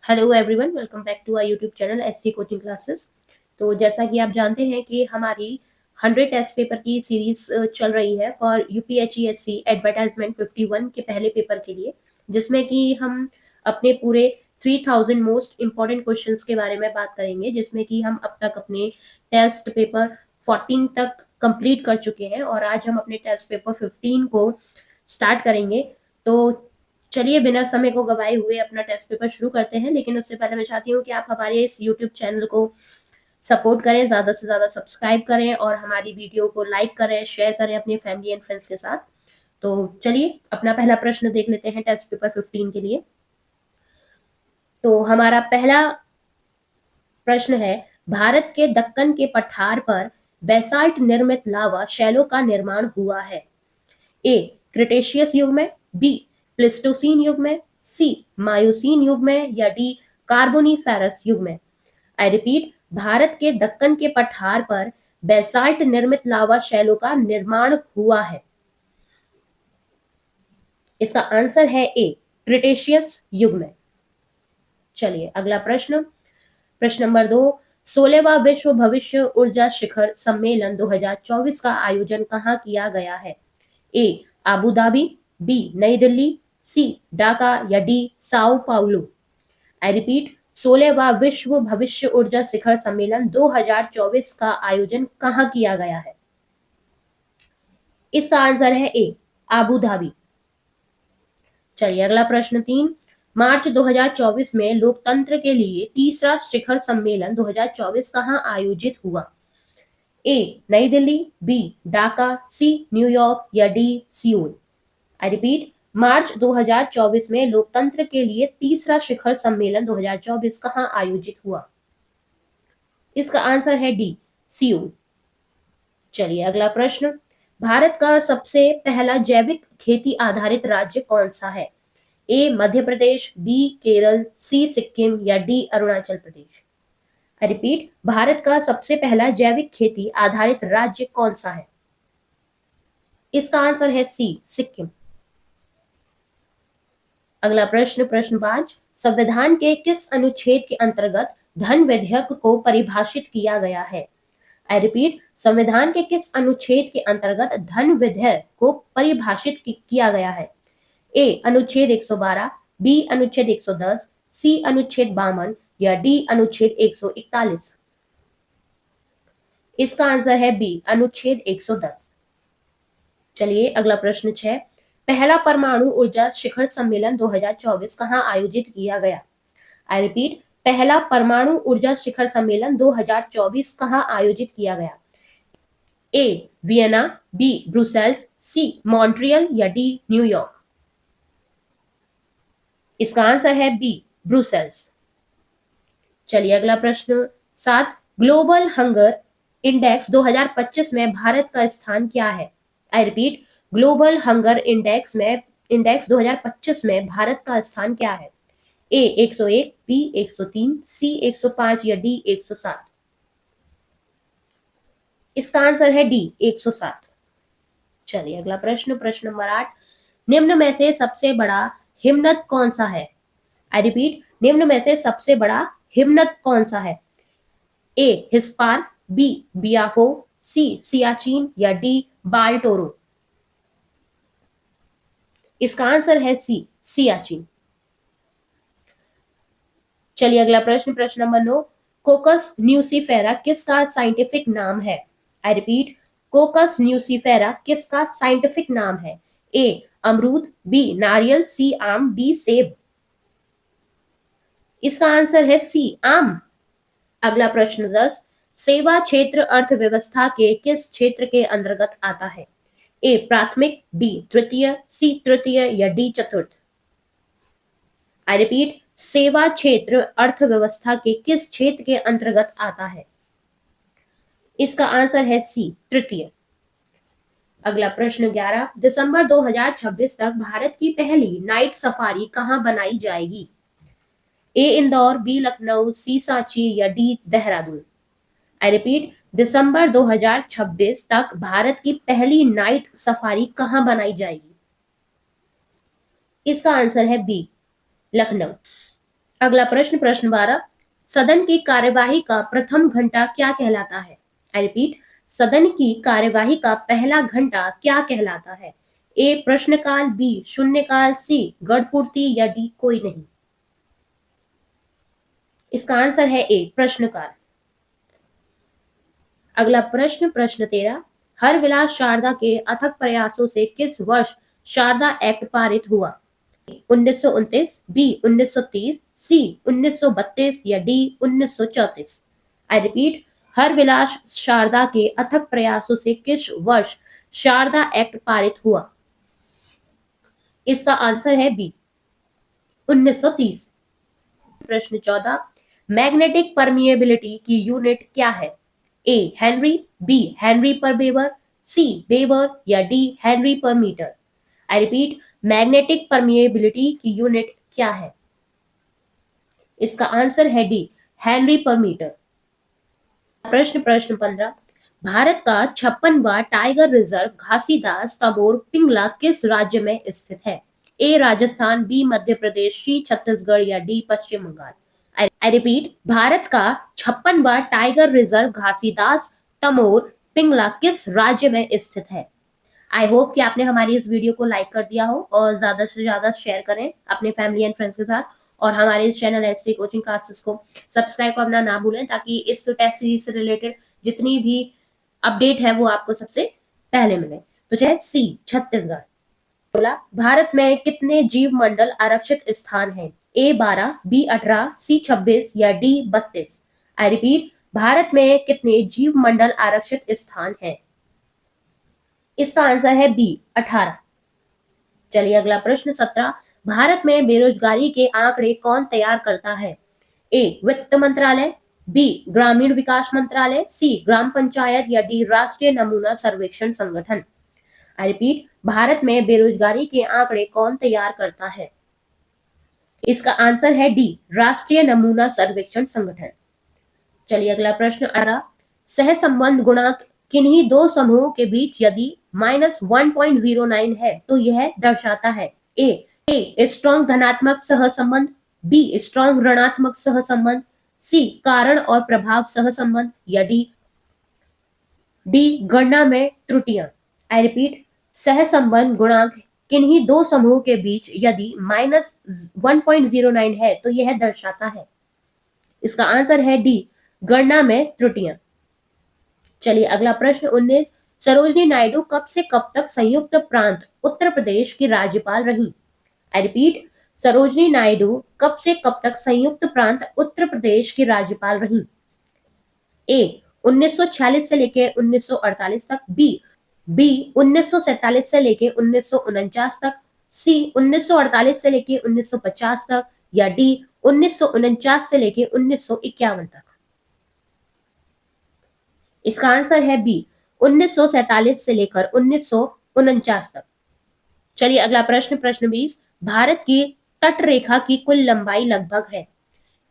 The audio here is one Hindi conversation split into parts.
Hello everyone, welcome back to our YouTube channel SC coaching classes. तो जैसा कि आप जानते हैं कि हमारी 100 टेस्ट पेपर की सीरीज चल रही है फॉर यूपीएचईएससी एडवर्टाइजमेंट 51 के पहले पेपर के लिए, जिसमें कि हम अपने पूरे 3000 मोस्ट इम्पॉर्टेंट क्वेश्चंस के बारे में बात करेंगे, जिसमें कि हम अब तक अपने टेस्ट पेपर 14 तक कंप्लीट कर चुके हैं और आज हम अपने टेस्ट पेपर 15 को स्टार्ट करेंगे। तो चलिए बिना समय को गवाए हुए अपना टेस्ट पेपर शुरू करते हैं, लेकिन उससे पहले मैं चाहती हूँ कि आप हमारे इस यूट्यूब चैनल को सपोर्ट करें, ज्यादा से ज्यादा सब्सक्राइब करें और हमारी वीडियो को लाइक करें, शेयर करें अपने फैमिली एंड फ्रेंड्स के साथ। तो चलिए अपना पहला प्रश्न देख लेते हैं टेस्ट पेपर 15 के लिए। तो हमारा पहला प्रश्न है, भारत के दक्कन के पठार पर बेसाल्ट निर्मित लावा शैलों का निर्माण हुआ है। ए क्रिटेशियस युग में, बी प्लिस्टोसीन युग में, सी मायोसीन युग में या डी कार्बोनीफेरस युग में। आई रिपीट, भारत के दक्कन के पठार पर बेसाल्ट निर्मित लावा शैलों का निर्माण हुआ है। इसका आंसर है ए क्रिटेशियस युग में। चलिए अगला प्रश्न, प्रश्न नंबर 2, 16वां विश्व भविष्य ऊर्जा शिखर सम्मेलन 2024 का आयोजन कहाँ किया गया है। ए आबू धाबी, बी नई दिल्ली, सी ढाका या D Sao Paulo. I repeat, 16वां विश्व भविष्य ऊर्जा शिखर सम्मेलन 2024 का आयोजन कहाँ किया गया है। इसका आंसर है ए आबू धाबी। चलिए अगला प्रश्न 3, मार्च 2024 में लोकतंत्र के लिए तीसरा शिखर सम्मेलन 2024 कहाँ आयोजित हुआ। ए नई दिल्ली, बी ढाका, सी न्यूयॉर्क या डी सियोल। आई रिपीट, मार्च 2024 में लोकतंत्र के लिए तीसरा शिखर सम्मेलन 2024 कहाँ आयोजित हुआ। इसका आंसर है डी सियोल। चलिए अगला प्रश्न, भारत का सबसे पहला जैविक खेती आधारित राज्य कौन सा है। ए मध्य प्रदेश, बी केरल, सी सिक्किम या डी अरुणाचल प्रदेश। आई रिपीट, भारत का सबसे पहला जैविक खेती आधारित राज्य कौन सा है। इसका आंसर है सी सिक्किम। अगला प्रश्न, प्रश्न 5, संविधान के किस अनुच्छेद के अंतर्गत धन विधेयक को परिभाषित किया गया है। आई रिपीट, संविधान के किस अनुच्छेद के अंतर्गत धन विधेयक को परिभाषित किया गया है। ए अनुच्छेद 112, बी अनुच्छेद 110, सी अनुच्छेद 52 या डी अनुच्छेद 141। इसका आंसर है बी अनुच्छेद 110। चलिए अगला प्रश्न 6, पहला परमाणु ऊर्जा शिखर सम्मेलन 2024 कहाँ आयोजित किया गया। आई रिपीट, पहला परमाणु ऊर्जा शिखर सम्मेलन 2024 कहाँ आयोजित किया गया। ए वियना, बी ब्रुसेल्स, सी मॉन्ट्रियल या डी न्यूयॉर्क। इसका आंसर है बी ब्रुसेल्स। चलिए अगला प्रश्न 7, ग्लोबल हंगर इंडेक्स 2025 में भारत का स्थान क्या है। I repeat, global hunger index 2025 में भारत का स्थान क्या है। ए 101, बी 103, सी 105 या डी 107। इसका आंसर है डी 107। चलिए अगला प्रश्न, प्रश्न नंबर 8, निम्न में से सबसे बड़ा हिमनद कौन सा है। आई रिपीट, निम्न में से सबसे बड़ा हिमनद कौन सा है। ए हिस्पार, बी बियाको, सी सियाचिन या डी बाल्टोरो। इसका आंसर है सी सियाचिन। चलिए अगला प्रश्न, प्रश्न नंबर 9, कोकस न्यूसीफेरा किसका साइंटिफिक नाम है। आई रिपीट, कोकस न्यूसीफेरा किसका साइंटिफिक नाम है। ए अमरूद, बी नारियल, सी आम, डी सेब। इसका आंसर है सी आम। अगला प्रश्न 10, सेवा क्षेत्र अर्थव्यवस्था के किस क्षेत्र के अंतर्गत आता है। ए प्राथमिक, बी तृतीय, सी तृतीय या डी चतुर्थ। आई रिपीट, सेवा क्षेत्र अर्थव्यवस्था के किस क्षेत्र के अंतर्गत आता है। इसका आंसर है सी तृतीय। अगला प्रश्न 11, दिसंबर 2026 तक भारत की पहली नाइट सफारी कहां बनाई जाएगी। ए इंदौर, बी लखनऊ, सी सांची या डी देहरादून। आई रिपीट, दिसंबर 2026 तक भारत की पहली नाइट सफारी कहां बनाई जाएगी। इसका आंसर है बी लखनऊ। अगला प्रश्न, प्रश्न 12, सदन की कार्यवाही का प्रथम घंटा क्या कहलाता है? आई रिपीट, सदन की कार्यवाही का पहला घंटा क्या कहलाता है? ए प्रश्नकाल, बी शून्यकाल, सी गढ़पूर्ति या डी कोई नहीं। इसका आंसर है ए प्रश्नकाल। अगला प्रश्न, प्रश्न 13, हरविलास शारदा के अथक प्रयासों से किस वर्ष शारदा एक्ट पारित हुआ? 1929, बी 1930, सी 1932 या D 1934। I repeat, Harvilas Sharda के अथक प्रयासों से किस वर्ष शारदा एक्ट पारित हुआ? इसका आंसर है बी 1930। प्रश्न 14, मैग्नेटिक परमिएबिलिटी की यूनिट क्या है? A henry, B henry per weber, C weber या D henry per metre. I repeat, magnetic permeability की यूनिट क्या है? इसका आंसर है डी हेनरी पर मीटर। प्रश्न, प्रश्न 15, भारत का 56वां टाइगर रिजर्व घासीदास तबोर पिंगला किस राज्य में स्थित है? A Rajasthan, B Madhya Pradesh, C Chhattisgarh या D Paschim Bengal. I repeat, Bharat का 56वां टाइगर रिजर्व घासीदास तमोर पिंगला किस राज्य में स्थित है? आई होप कि आपने हमारी इस वीडियो को लाइक कर दिया हो और ज्यादा से ज्यादा शेयर करें अपने फैमिली एंड फ्रेंड्स के साथ, और हमारे इस चैनल एसटी कोचिंग क्लासेस को सब्सक्राइब करना ना भूलें, ताकि इस टेस्ट सीरीज से रिलेटेड जितनी भी अपडेट है वो आपको सबसे पहले मिले। तो चाहे सी छत्तीसगढ़। बोला, भारत में कितने जीव मंडल आरक्षित स्थान है? ए 12, बी 18, सी 26 या डी 32। आई रिपीट, भारत में कितने जीव मंडल आरक्षित स्थान है? इसका आंसर है बी 18। चलिए अगला प्रश्न 17, भारत में बेरोजगारी के आंकड़े कौन तैयार करता है? ए वित्त मंत्रालय, बी ग्रामीण विकास मंत्रालय, सी ग्राम पंचायत या डी राष्ट्रीय नमूना सर्वेक्षण संगठन। आई रिपीट, भारत में बेरोजगारी के आंकड़े कौन तैयार करता है? इसका आंसर है डी राष्ट्रीय नमूना सर्वेक्षण संगठन। चलिए अगला प्रश्न 18, सहसंबंध गुणांक किन्हीं दो समूहों के बीच यदि -1.09 है तो यह दर्शाता है? ए स्ट्रॉन्ग धनात्मक सहसंबंध, बी स्ट्रॉन्ग ऋणात्मक सहसंबंध, सी कारण और प्रभाव सहसंबंध या डी गणना में त्रुटियां। आई रिपीट, सहसंबंध गुणांक किन्हीं दो समूहों के बीच यदि -1.09 है तो यह दर्शाता है? इसका आंसर है डी गणना में त्रुटियां। चलिए अगला प्रश्न 19, सरोजनी नायडू कब से कब तक संयुक्त प्रांत उत्तर प्रदेश की राज्यपाल रही? आई रिपीट, सरोजनी नायडू कब से कब तक संयुक्त प्रांत उत्तर प्रदेश की राज्यपाल रही? ए 1946 से लेकर 1948 तक, बी 1947 से लेकर 1949 तक, सी 1948 से लेकर 1950 तक या डी 1949 से लेकर 1951 तक। इसका आंसर है बी 1947 से लेकर 1949 तक। चलिए अगला प्रश्न, प्रश्न 20, भारत की तट रेखा की कुल लंबाई लगभग है?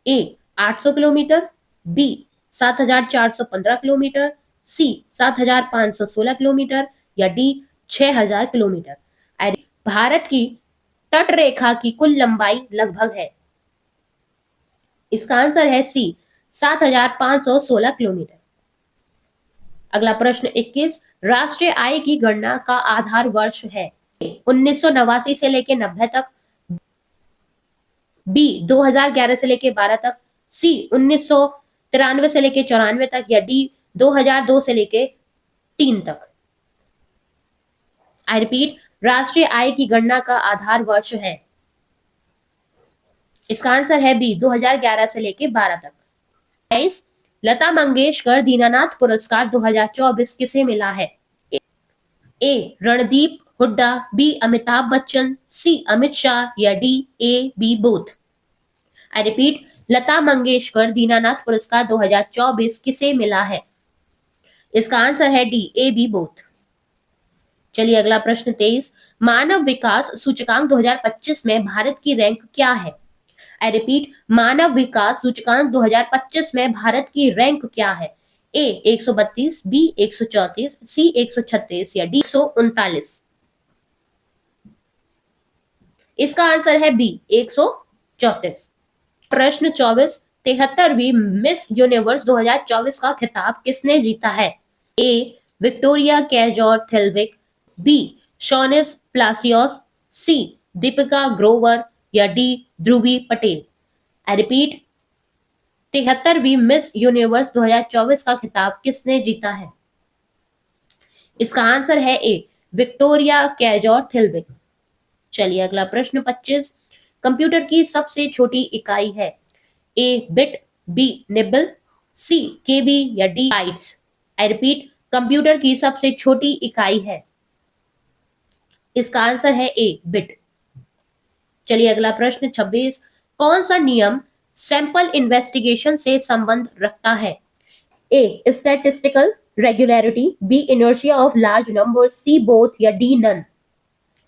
ए 800 किलोमीटर, बी 7415 किलोमीटर, सी 7516 किलोमीटर या डी 6000 किलोमीटर। भारत की तट रेखा की कुल लंबाई लगभग है? इसका आंसर है सी 7516 किलोमीटर। अगला प्रश्न 21, राष्ट्रीय आय की गणना का आधार वर्ष है? 1989 से लेकर 90 तक, बी 2011 से लेकर 12 तक, सी 1993 से लेकर 94 तक या डी 2002 से लेकर 3 तक। आई रिपीट, राष्ट्रीय आय की गणना का आधार वर्ष है? इसका आंसर है बी 2011 से लेकर 12 तक। 22, लता मंगेशकर दीनानाथ पुरस्कार 2024 किसे मिला है? A Randeep Hooda, B Amitabh Bachchan, C Amit Shah या D A B both. I repeat, Lata Mangeshkar Dinanath पुरस्कार 2024 किसे मिला है? इसका आंसर है डी ए बी बोथ। चलिए अगला प्रश्न 23, मानव विकास सूचकांक 2025 में भारत की रैंक क्या है? आई रिपीट, मानव विकास सूचकांक 2025 में भारत की रैंक क्या है? ए 132, बी 134, सी 136 या डी 139। इसका आंसर है बी 134। प्रश्न 24, 73वीं मिस यूनिवर्स 2024 का खिताब किसने जीता है? A Victoria Kjaer Theilvig, B Sheynnis Palacios, C Deepika Grover या D Dhruvi Patel. I repeat, 73वीं मिस यूनिवर्स 2024 का खिताब किसने जीता है? इसका आंसर है ए विक्टोरिया कैजोर थिलविक। चलिए अगला प्रश्न 25, कंप्यूटर की सबसे छोटी इकाई है? ए बिट, बी निबल, सी केबी या D bytes. I repeat, computer की सबसे छोटी इकाई है। इसका आंसर है ए बिट। चलिए अगला प्रश्न 26, कौन सा नियम सैंपल इन्वेस्टिगेशन से संबंध रखता है? A statistical regularity, B inertia of large numbers, C both या डी नन।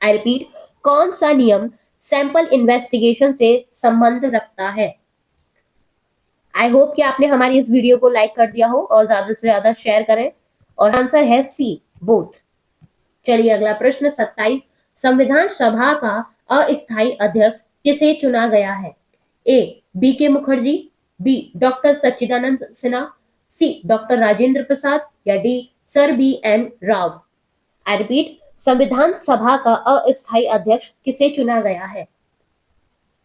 आई रिपीट, कौन सा नियम सैंपल इन्वेस्टिगेशन से संबंध रखता है? आई होप कि आपने हमारी इस वीडियो को लाइक कर दिया हो और ज्यादा से ज्यादा शेयर करें, और आंसर है सी बोथ। चलिए अगला प्रश्न 27, संविधान सभा का अस्थायी अध्यक्ष किसे चुना गया है? A B K Mukherjee, B doctor Sachchidananda Sinha, C doctor Rajendra Prasad या D sir B N Rau. I repeat, संविधान सभा का अस्थायी अध्यक्ष किसे चुना गया है?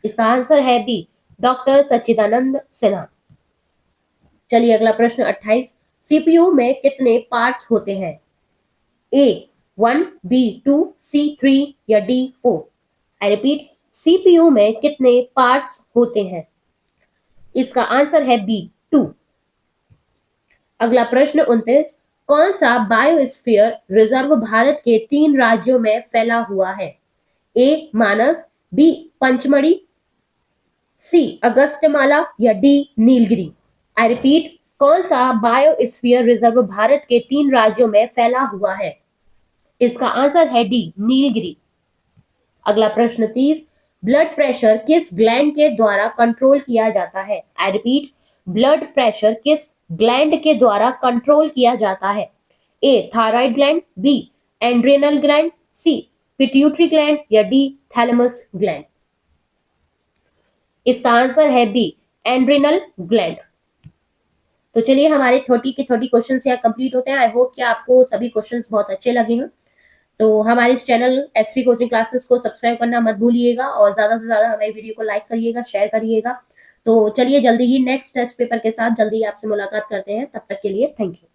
इसका आंसर है बी डॉक्टर सच्चिदानंद सिन्हा। चलिए अगला प्रश्न 28, सीपीयू में कितने पार्ट्स होते हैं? ए 1, बी 2, सी 3 या डी 4। आई रिपीट, सीपीयू में कितने पार्ट्स होते हैं? इसका आंसर है बी 2। अगला प्रश्न 29, कौन सा बायोस्फीयर रिजर्व भारत के 3 राज्यों में फैला हुआ है? ए मानस, बी पंचमढ़ी, सी अगस्त्यमाला या डी नीलगिरी। आई रिपीट, कौन सा बायोस्फीयर रिजर्व भारत के 3 राज्यों में फैला हुआ है? इसका आंसर है डी नीलगिरी। अगला प्रश्न 30, ब्लड प्रेशर किस ग्लैंड के द्वारा कंट्रोल किया जाता है? आई रिपीट, ब्लड प्रेशर किस ग्लैंड के द्वारा कंट्रोल किया जाता है? A thyroid gland, B adrenal gland, C pituitary gland या डी थैलेमस ग्लैंड। इसका आंसर है बी एड्रेनल ग्लैंड। तो चलिए हमारे 30 के 30 क्वेश्चन यहाँ कंप्लीट होते हैं। आई होप कि आपको सभी क्वेश्चंस बहुत अच्छे लगे हैं। तो हमारे इस चैनल एस3 कोचिंग क्लासेस को सब्सक्राइब करना मत भूलिएगा और ज्यादा से ज्यादा हमारी वीडियो को लाइक करिएगा, शेयर करिएगा। तो चलिए जल्दी ही नेक्स्ट टेस्ट पेपर के साथ जल्दी आपसे मुलाकात करते हैं। तब तक के लिए थैंक यू।